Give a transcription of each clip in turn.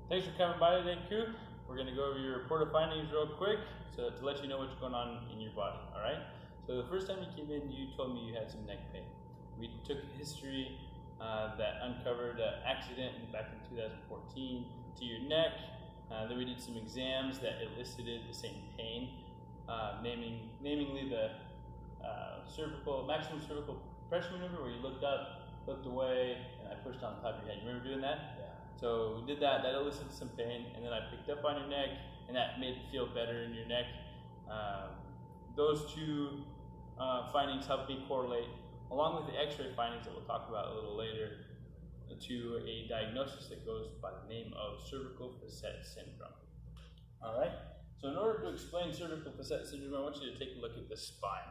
Thanks for coming by today, Koo. We're going to go over your report of findings real quick to let you know what's going on in your body, all right? So the first time you came in, you told me you had some neck pain. We took a history that uncovered an accident back in 2014 to your neck. Then we did some exams that elicited the same pain, namely the maximum cervical pressure maneuver, where you looked up, looked away, and I pushed on top of your head. You remember doing that? Yeah. So we did that. That elicited some pain, and then I picked up on your neck, and that made it feel better in your neck. Those two findings helped me correlate, along with the X-ray findings that we'll talk about a little later, to a diagnosis that goes by the name of cervical facet syndrome. All right. So in order to explain cervical facet syndrome, I want you to take a look at the spine.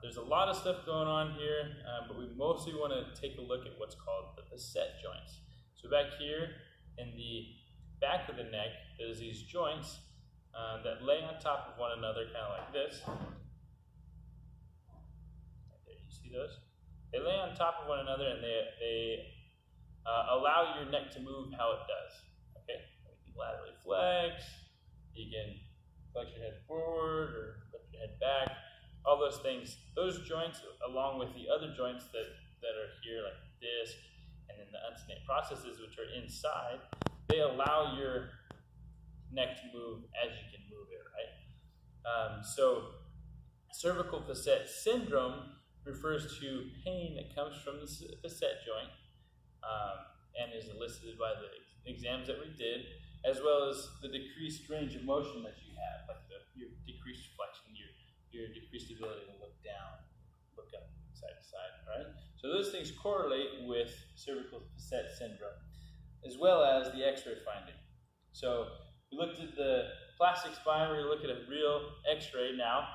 There's a lot of stuff going on here, but we mostly want to take a look at what's called the facet joints. So back here in the back of the neck, there's these joints that lay on top of one another, kind of like this. Right there, you see those? They lay on top of one another, and they allow your neck to move how it does. Okay, you can laterally flex, you can flex your head forward or lift your head back. All those things, those joints, along with the other joints that are here, like the disc, and then the uncinate processes, which are inside, they allow your neck to move as you can move it, right? So cervical facet syndrome refers to pain that comes from the facet joint and is elicited by the exams that we did, as well as the decreased range of motion that you have, like your decreased flexion, your decreased ability to look down, look up, side to side, right? So those things correlate with cervical facet syndrome, as well as the X-ray finding. So we looked at the plastic spine. We're going to look at a real X-ray now,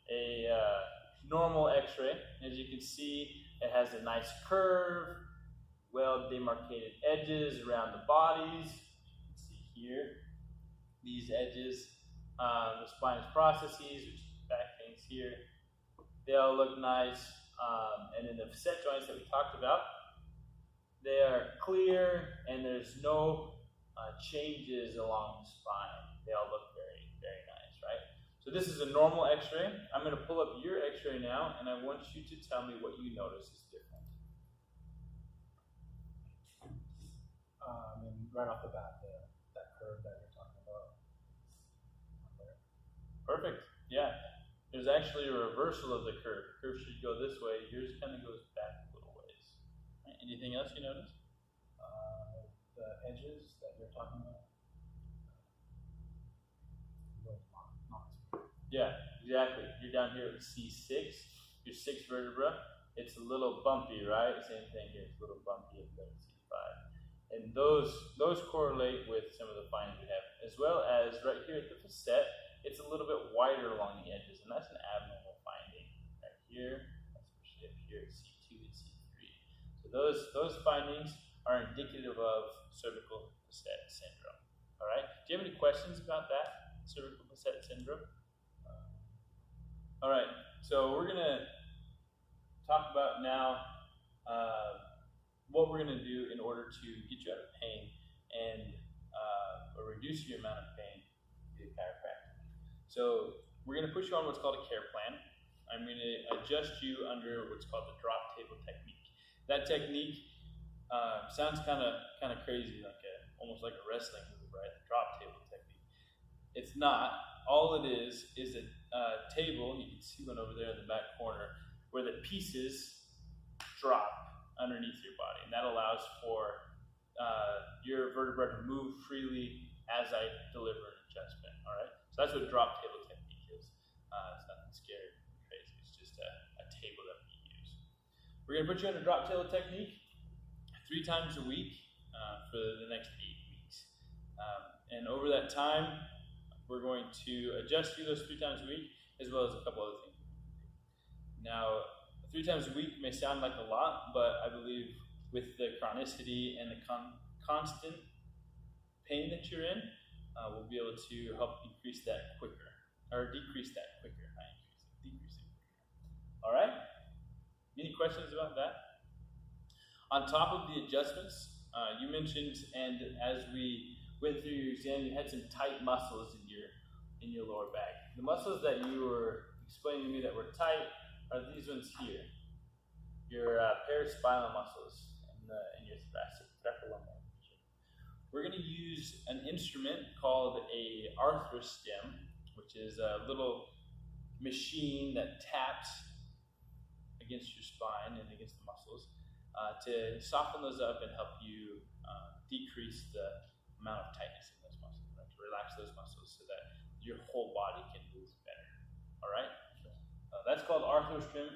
a normal X-ray. As you can see, it has a nice curve, well demarcated edges around the bodies. You can see here, these edges, the spine's processes, which is the back things here, they all look nice. And then the facet joints that we talked about, they are clear, and there's no changes along the spine. They all look very, very nice, right? So this is a normal X-ray. I'm going to pull up your X-ray now, and I want you to tell me what you notice is different. And right off the bat, that curve that you're talking about. Perfect. Yeah. There's actually a reversal of the curve. The curve should go this way. Yours kind of goes back a little ways. Right. Anything else you notice? The edges that you're talking about. Yeah, exactly. You're down here at C6, your sixth vertebra. It's a little bumpy, right? Same thing here. It's a little bumpy at C5. And those correlate with some of the findings we have, as well as right here at the facet, it's a little bit wider along the edges, and that's an abnormal finding right here, especially up here at C2 and C3. So those findings are indicative of cervical facet syndrome. All right. Do you have any questions about that, cervical facet syndrome? All right. So we're gonna talk about now what we're going to do in order to get you out of pain and or reduce your amount of pain via chiropractic. So we're going to put you on what's called a care plan. I'm going to adjust you under what's called the drop table technique. That technique sounds kind of crazy, like almost like a wrestling move, right? The drop table technique. It's not. All it is a table. You can see one over there in the back corner where the pieces drop underneath your body, and that allows for your vertebra to move freely as I deliver an adjustment. All right, so that's what drop table technique is. It's nothing scary or crazy. It's just a table that we use. We're going to put you on a drop table technique 3 times a week for the next 8 weeks, and over that time, we're going to adjust you those 3 times a week, as well as a couple other things. Now, 3 times a week may sound like a lot, but I believe with the chronicity and the constant pain that you're in, we'll be able to help increase that quicker, or decrease that quicker. Decrease it quicker. All right? Any questions about that? On top of the adjustments, you mentioned, and as we went through your exam, you had some tight muscles in your lower back. The muscles that you were explaining to me that were tight are these ones here. Your paraspinal muscles in your thoracolumbar. We're going to use an instrument called a arthrostim, which is a little machine that taps against your spine and against the muscles to soften those up and help you decrease the amount of tightness in those muscles, right? To relax those muscles so that your whole body can move better. All right? That's called arthrostim,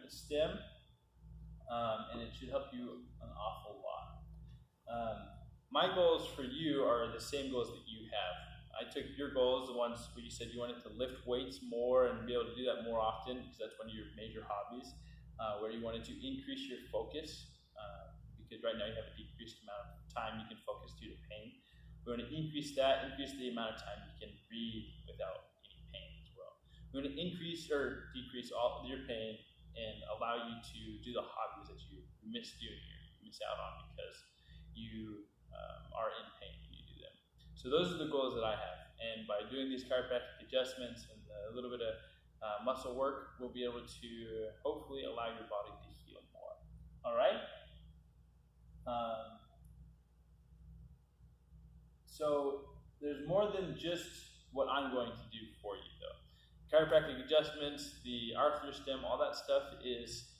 and it should help you an awful lot. My goals for you are the same goals that you have. I took your goals, the ones where you said you wanted to lift weights more and be able to do that more often, because that's one of your major hobbies, where you wanted to increase your focus, because right now you have a decreased amount of time you can focus due to pain. We want to increase that, increase the amount of time you can read without any pain as well. We want to increase or decrease all of your pain and allow you to do the hobbies that you miss doing or you miss out on because you are in pain when you do them. So those are the goals that I have. And by doing these chiropractic adjustments and a little bit of muscle work, we'll be able to hopefully allow your body to heal more. All right? So there's more than just what I'm going to do for you, though. Chiropractic adjustments, the arthrostim, all that stuff is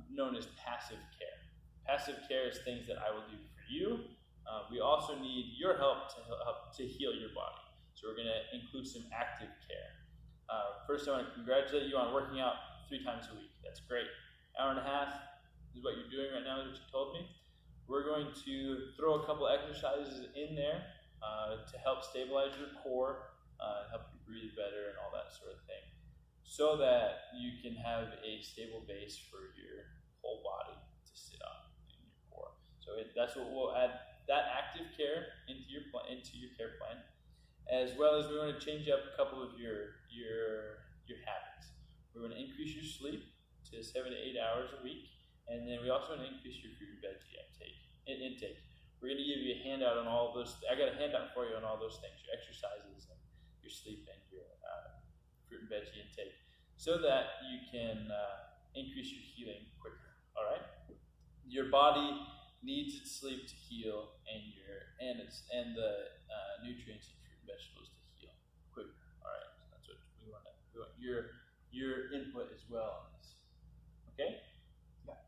known as passive care. Passive care is things that I will do for you. We also need your help to heal your body. So we're going to include some active care. First, I want to congratulate you on working out 3 times a week. That's great. Hour and a half is what you're doing right now, is what you told me. We're going to throw a couple exercises in there to help stabilize your core, help you breathe better and all that sort of thing, so that you can have a stable base for your whole body to sit on in your core. So that's what we'll add, that active care into your care plan, as well as we want to change up a couple of your habits. We want to increase your sleep to 7 to 8 hours a week, and then we also want to increase your fruit and veggie intake. We're going to give you a handout on all of those. I got a handout for you on all those things: your exercises and your sleep and your fruit and veggie intake, so that you can increase your healing quicker. All right. Your body needs its sleep to heal, and the nutrients in fruit and vegetables to heal quicker. All right. So that's what we want your input as well on this. Okay. Yeah.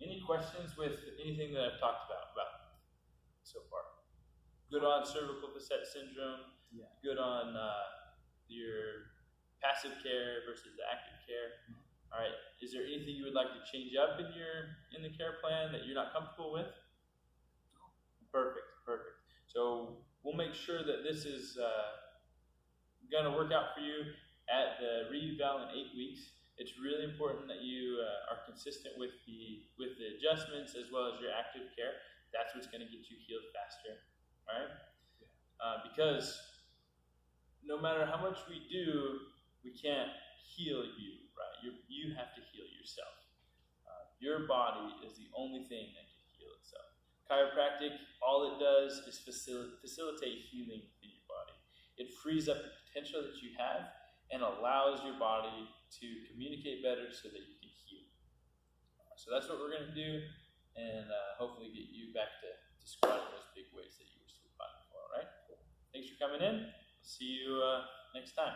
Any questions with anything that I've talked about so far? Good on cervical facet syndrome. Yeah. Good on your passive care versus the active care. All right. Is there anything you would like to change up in the care plan that you're not comfortable with? Perfect. So we'll make sure that this is going to work out for you at the re-eval in 8 weeks. It's really important that you are consistent with the adjustments as well as your active care. That's what's going to get you healed faster. All right. Because no matter how much we do, we can't heal you, right? You have to heal yourself. Your body is the only thing that can heal itself. Chiropractic, all it does is facilitate healing within your body. It frees up the potential that you have and allows your body to communicate better so that you can heal. So that's what we're going to do, and hopefully get you back to squatting those big weights that you were so fun for, all right? Thanks for coming in. See you next time.